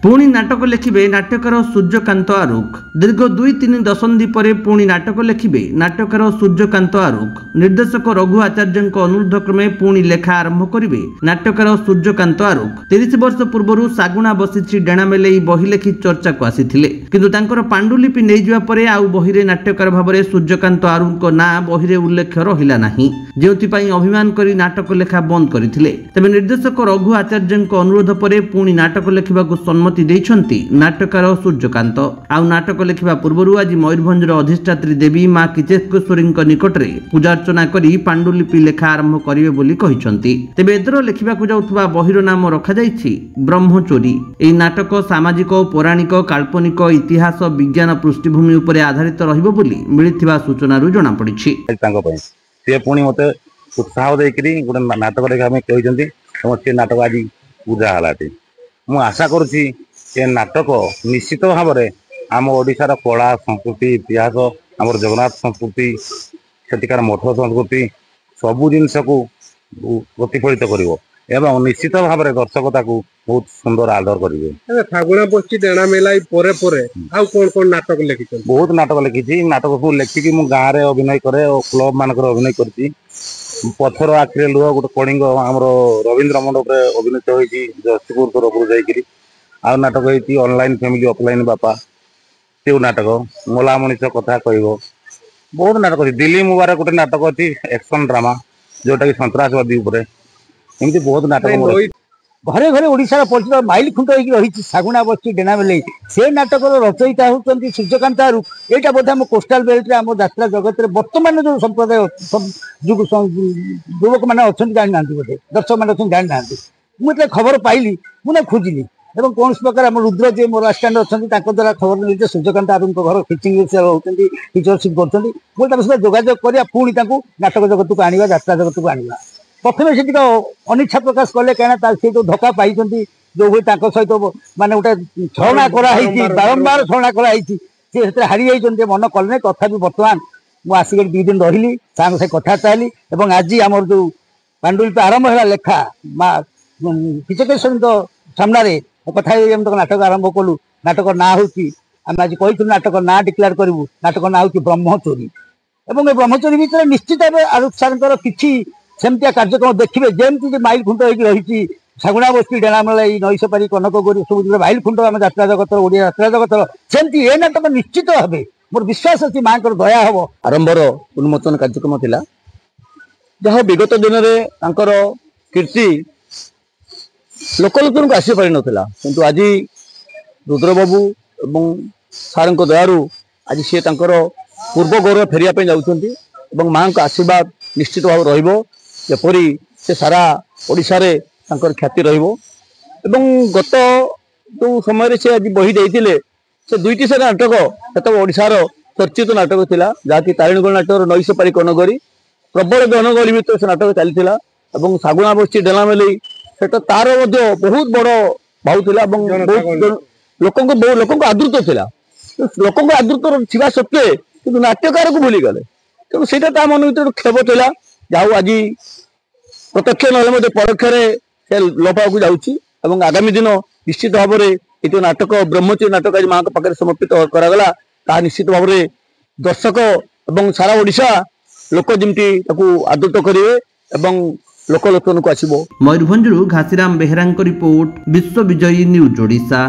पुणी नाटक लिखिबे नाट्यकार सूर्यकांत आरुख। दीर्घ 2-3 दशंधि पर पुणी नाटक लिखिबे नाट्यकार सूर्यकांत आरुख। निर्देशक रघु आचार्य अनुरोध क्रमे पुणी लेखा आरंभ करिबे नाट्यकार सूर्यकांत आरुख। 30 वर्ष पूर्व सागुणा बसिछि डेणा मेले बही लेखि चर्चा को आसीथिले, किंतु तांकर पांडुलिपि नै जिवा परे आउ बहिरे नाट्यकार भाबरे सूर्यकांत आरुख ना बहिरे उल्लेख रहिला नाही, जेउथि पई अभिमान करी नाटक लेखा बंद करिथिले। तबे निर्देशक रघु आचार्य अनुरोध परे पुणी नाटक लेखिबाकु सम्मति देइछन्ति नाट्यकार सूर्यकांत। आउ नाटक लेखिबा पूर्वरु आज मयूरभंजर अधिष्ठात्री देवी मां किचेश्वरी निकटरे पूजार्चना करी पांडुलिपि लेखा आरंभ करिवे बोली कहिछन्ति। तेबे एदर लेखिबाकु जाउथबा बहिर नाम रखा जाइछि ब्रह्मचोरी। एई नाटक सामाजिक पौराणिक काल्पनिक इतिहास विज्ञान पृष्ठभूमि उपरे आधारित रहिबो बोली मिलिथिबा सूचनारु जणा पडिछि। तांको पय से पुणी मते उत्साह देकरी गोटे नाटक लेखा में कहिछन्ति और से नाटक आज पूजा हलाटी। मु आशा करूछि से नाटक निश्चित भाव में आम ओडिशार कला संस्कृति इतिहास आम जगन्नाथ संस्कृति सेठिकार मठ संस्कृति सबू जिनस को प्रतिफलित करिवो एवं निश्चित भाव में दर्शक ताकू बहुत सुंदर आदर करेंगे। फागुणा बच्ची डेणा मेलाई परे परे आउ कोन कोन नाटक लिखि? बहुत नाटक लिखी। नाटक को लिखिकी मु गाँव में अभिनय करे और क्लब मानक अभिनय करती। पथर आखिरे लुह गोटे कलिंग आम रवींद्र मंडप अभिनीत होती जशीपुर तरफ जाकि आउ नाटक होती ऑनलाइन फैमिली ऑफलाइन बापा से नाटक मला मनीष कथा कह बहुत नाटक अच्छी। दिल्ली मुबारक गोटे नाटक अच्छी एक्शन ड्रामा जोटा कि सन्त्रासवादी एमती बहुत नाटक घरे घरे ओडिशार परिचित माइल खुंट रही सागुणा बस्ती डेना मेले से नाटक रचयिता होती सूर्यकांत आरुख। यहाँ बोधे आम कोस्टाल बेल्ट आम यात्रा जगत में बर्तमान जो संप्रदाय युवक मैंने अच्छा जानी ना बोधे दर्शक मैंने अच्छा जानी ना मुझे खबर पाइली मुझे खोजिली और कौन प्रकार आम रुद्र जी मोर आसिस्टाट अच्छा द्वारा खबर मिली सूर्यकांत आरुख घर टीचिंग होती टीचरशिप कर जोगाजोग कर पुणी नाटक जगत को आने यात्रा जगत को आने प्रथम से अनिच्छा प्रकाश कले कहीं सी जो धक्का पाई जो हुए सहित मानने गोटे छलना कराई बारंबार छलना कराई हारी जाइए मन कले तथा बर्तमान मुझे आसिक 2 दिन रही से कथबार्ता हेली और आज आम जो पांडुलिपि आरंभ है लेखा माँ किचकेश्वरी सामने कथा नाटक आरंभ कलु। नाटक ना हूँ आम आज कही नाटक ना डिक्लेयर करूँ नाटक ना हूँ ब्रह्मचोरी। और ब्रह्मचोरी भितर निश्चित भाव आरुख सार कि सेमतिया कार्यक्रम देखिए जमी माइल खुंट रही सागुणा बस्ती डेणा मेला नई सपारी कनक गोरी सब माइल खुंट आम यात्रा जगत ओडिया यात्रा जगत सेमती ए नाटक निश्चित भाव मोर विश्वास अच्छी माँ दया हम आरंभर उन्मोचन कार्यक्रम थिला जहाँ विगत दिन में कीर्ति लोकलोचन को आसी पारि नथिला, किंतु आज रुद्रबाबू और सार दयारू आज सी पूर्व गौरव फेरिया जाउछंती और माँ का आशीर्वाद निश्चित भाव रहिबो जपरी से सारा ओडिशा रे तांकर ख्याति रहिबो। एवं गत जो समय से आज बही देइतिले से 2टी से नाटक सेत ओडिशार चर्चित नाटक थिला जहाँकि तारिणीगढ़ नाटक नई सपारी कनगरी प्रबल जनगहली भितर से नाटक चलता और सागुणा बस्ती डेना मेले सेटा तार बहुत बड़ भाव थिला लोक आदृत थिला लोक आदृत थिबा सत्वे किंतु नाट्यकार को भूली गले तेणु से मन भर क्षोभ था जाऊ आज प्रत्यक्ष ना परोक्ष लोपा को जाऊँगी। आगामी दिन निश्चित भाव में ये नाटक ब्रह्मचोरी नाटक आज माँ पाखे समर्पित करागला ता निश्चित भाव में दर्शक और सारा ओडिशा लोक जमी आदृत करेंगे और लोकलोचन को आसो। मयूरभंजरू घासीराम बेहेरा रिपोर्ट, विश्व विजयी न्यूज ओडिशा।